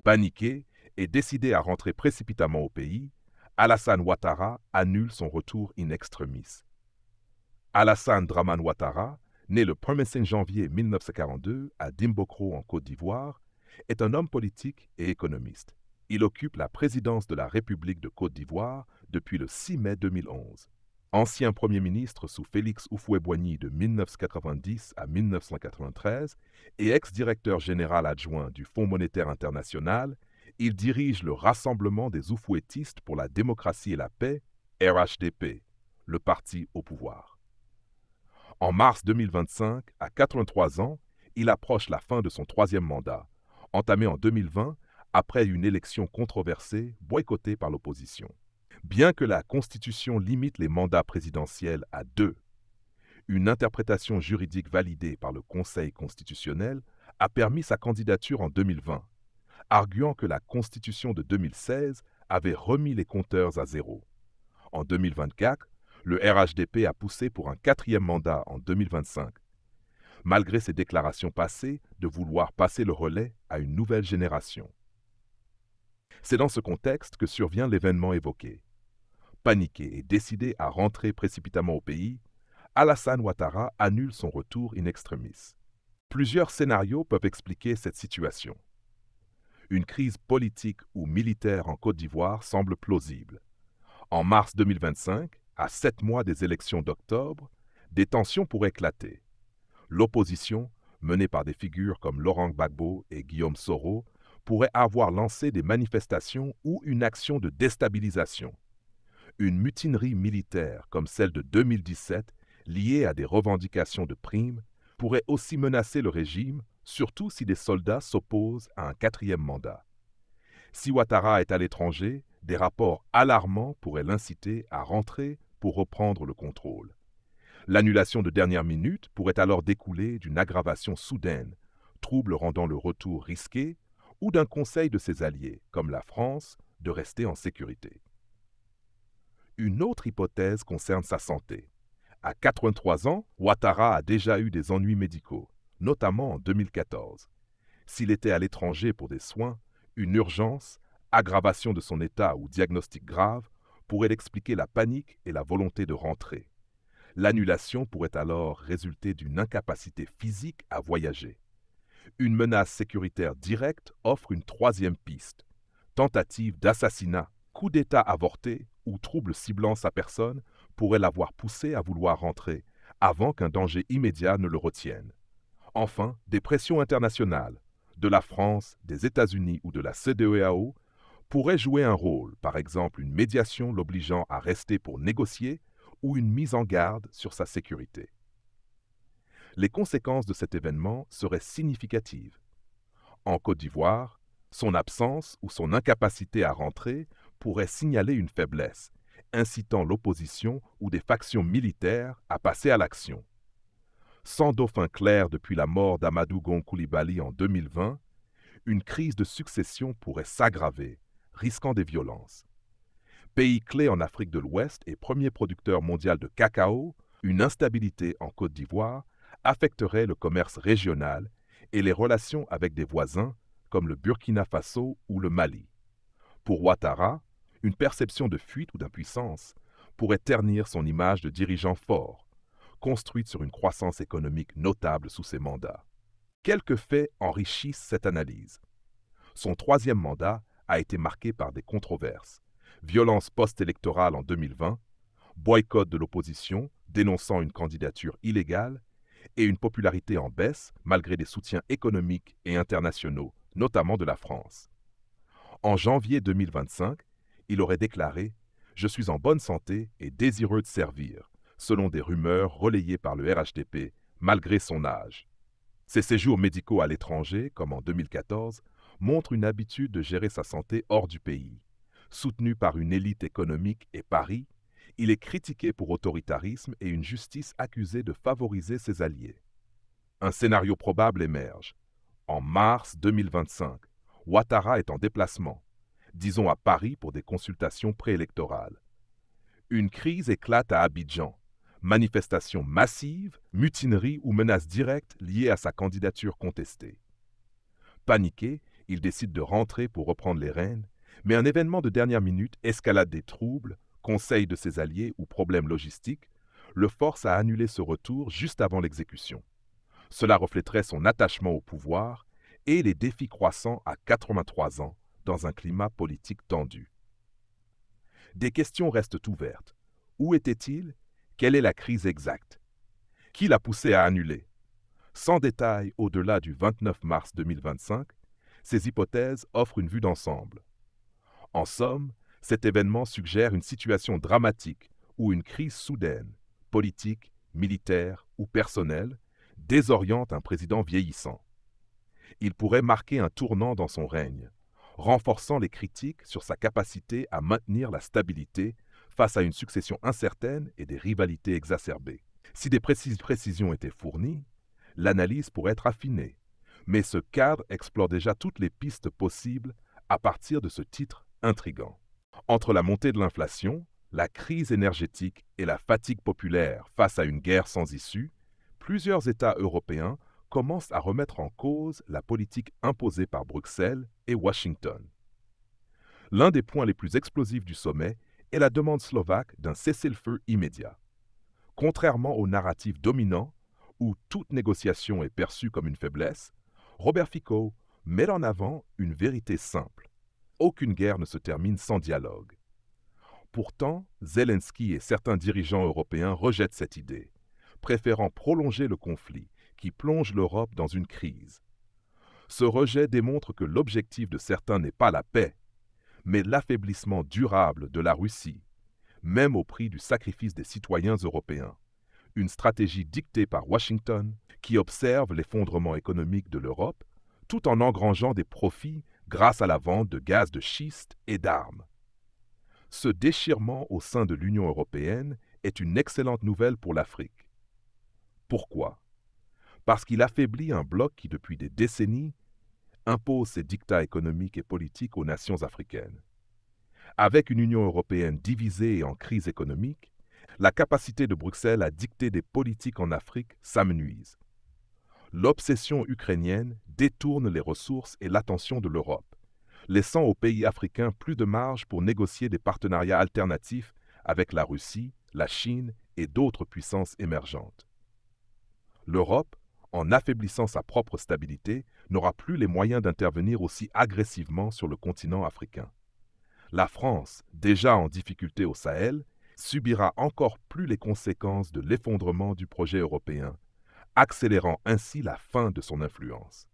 Paniqué et décidé à rentrer précipitamment au pays, Alassane Ouattara annule son retour in extremis. Alassane Dramane Ouattara, né le 1er janvier 1942 à Dimbokro en Côte d'Ivoire, est un homme politique et économiste. Il occupe la présidence de la République de Côte d'Ivoire depuis le 6 mai 2011. Ancien Premier ministre sous Félix Houphouët-Boigny de 1990 à 1993 et ex-directeur général adjoint du Fonds monétaire international, il dirige le Rassemblement des Oufouettistes pour la démocratie et la paix, RHDP, le parti au pouvoir. En mars 2025, à 83 ans, il approche la fin de son troisième mandat, entamé en 2020 après une élection controversée boycottée par l'opposition. Bien que la Constitution limite les mandats présidentiels à 2, une interprétation juridique validée par le Conseil constitutionnel a permis sa candidature en 2020, arguant que la Constitution de 2016 avait remis les compteurs à zéro. En 2024, le RHDP a poussé pour un 4e mandat en 2025, malgré ses déclarations passées de vouloir passer le relais à une nouvelle génération. C'est dans ce contexte que survient l'événement évoqué. Paniqué et décidé à rentrer précipitamment au pays, Alassane Ouattara annule son retour in extremis. Plusieurs scénarios peuvent expliquer cette situation. Une crise politique ou militaire en Côte d'Ivoire semble plausible. En mars 2025, à 7 mois des élections d'octobre, des tensions pourraient éclater. L'opposition, menée par des figures comme Laurent Gbagbo et Guillaume Soro, pourrait avoir lancé des manifestations ou une action de déstabilisation. Une mutinerie militaire comme celle de 2017, liée à des revendications de primes, pourrait aussi menacer le régime, surtout si des soldats s'opposent à un 4e mandat. Si Ouattara est à l'étranger, des rapports alarmants pourraient l'inciter à rentrer pour reprendre le contrôle. L'annulation de dernière minute pourrait alors découler d'une aggravation soudaine, trouble rendant le retour risqué, ou d'un conseil de ses alliés, comme la France, de rester en sécurité. Une autre hypothèse concerne sa santé. À 83 ans, Ouattara a déjà eu des ennuis médicaux, notamment en 2014. S'il était à l'étranger pour des soins, une urgence, aggravation de son état ou diagnostic grave pourrait expliquer la panique et la volonté de rentrer. L'annulation pourrait alors résulter d'une incapacité physique à voyager. Une menace sécuritaire directe offre une 3e piste. Tentative d'assassinat, coup d'État avorté ou trouble ciblant sa personne pourrait l'avoir poussé à vouloir rentrer, avant qu'un danger immédiat ne le retienne. Enfin, des pressions internationales, de la France, des États-Unis ou de la CEDEAO, pourraient jouer un rôle, par exemple une médiation l'obligeant à rester pour négocier ou une mise en garde sur sa sécurité. Les conséquences de cet événement seraient significatives. En Côte d'Ivoire, son absence ou son incapacité à rentrer pourrait signaler une faiblesse, incitant l'opposition ou des factions militaires à passer à l'action. Sans dauphin clair depuis la mort d'Amadou Gon Coulibaly en 2020, une crise de succession pourrait s'aggraver, risquant des violences. Pays clé en Afrique de l'Ouest et premier producteur mondial de cacao, une instabilité en Côte d'Ivoire affecterait le commerce régional et les relations avec des voisins comme le Burkina Faso ou le Mali. Pour Ouattara, une perception de fuite ou d'impuissance pourrait ternir son image de dirigeant fort, construite sur une croissance économique notable sous ses mandats. Quelques faits enrichissent cette analyse. Son 3e mandat a été marqué par des controverses. Violence post-électorale en 2020, boycott de l'opposition dénonçant une candidature illégale et une popularité en baisse malgré des soutiens économiques et internationaux, notamment de la France. En janvier 2025, il aurait déclaré « Je suis en bonne santé et désireux de servir », selon des rumeurs relayées par le RHDP, malgré son âge. Ses séjours médicaux à l'étranger, comme en 2014, montrent une habitude de gérer sa santé hors du pays. Soutenu par une élite économique et Paris, il est critiqué pour autoritarisme et une justice accusée de favoriser ses alliés. Un scénario probable émerge. En mars 2025, Ouattara est en déplacement, disons à Paris pour des consultations préélectorales. Une crise éclate à Abidjan. Manifestations massives, mutineries ou menaces directes liées à sa candidature contestée. Paniqué, Il décide de rentrer pour reprendre les rênes, mais un événement de dernière minute, escalade des troubles, conseil de ses alliés ou problèmes logistiques, le force à annuler ce retour juste avant l'exécution. Cela reflèterait son attachement au pouvoir et les défis croissants à 83 ans dans un climat politique tendu. Des questions restent ouvertes. Où était-il? Quelle est la crise exacte? Qui l'a poussé à annuler? Sans détail au-delà du 29 mars 2025, ces hypothèses offrent une vue d'ensemble. En somme, cet événement suggère une situation dramatique où une crise soudaine, politique, militaire ou personnelle, désoriente un président vieillissant. Il pourrait marquer un tournant dans son règne, renforçant les critiques sur sa capacité à maintenir la stabilité face à une succession incertaine et des rivalités exacerbées. Si des précisions étaient fournies, l'analyse pourrait être affinée, mais ce cadre explore déjà toutes les pistes possibles à partir de ce titre intrigant. Entre la montée de l'inflation, la crise énergétique et la fatigue populaire face à une guerre sans issue, plusieurs États européens commencent à remettre en cause la politique imposée par Bruxelles et Washington. L'un des points les plus explosifs du sommet est la demande slovaque d'un cessez-le-feu immédiat. Contrairement au narratif dominant, où toute négociation est perçue comme une faiblesse, Robert Fico met en avant une vérité simple. Aucune guerre ne se termine sans dialogue. Pourtant, Zelensky et certains dirigeants européens rejettent cette idée, préférant prolonger le conflit qui plonge l'Europe dans une crise. Ce rejet démontre que l'objectif de certains n'est pas la paix, mais l'affaiblissement durable de la Russie, même au prix du sacrifice des citoyens européens. Une stratégie dictée par Washington qui observe l'effondrement économique de l'Europe tout en engrangeant des profits grâce à la vente de gaz de schiste et d'armes. Ce déchirement au sein de l'Union européenne est une excellente nouvelle pour l'Afrique. Pourquoi? Parce qu'il affaiblit un bloc qui, depuis des décennies, impose ses dictats économiques et politiques aux nations africaines. Avec une Union européenne divisée et en crise économique, la capacité de Bruxelles à dicter des politiques en Afrique s'amenuise. L'obsession ukrainienne détourne les ressources et l'attention de l'Europe, laissant aux pays africains plus de marge pour négocier des partenariats alternatifs avec la Russie, la Chine et d'autres puissances émergentes. L'Europe, en affaiblissant sa propre stabilité, n'aura plus les moyens d'intervenir aussi agressivement sur le continent africain. La France, déjà en difficulté au Sahel, subira encore plus les conséquences de l'effondrement du projet européen, accélérant ainsi la fin de son influence.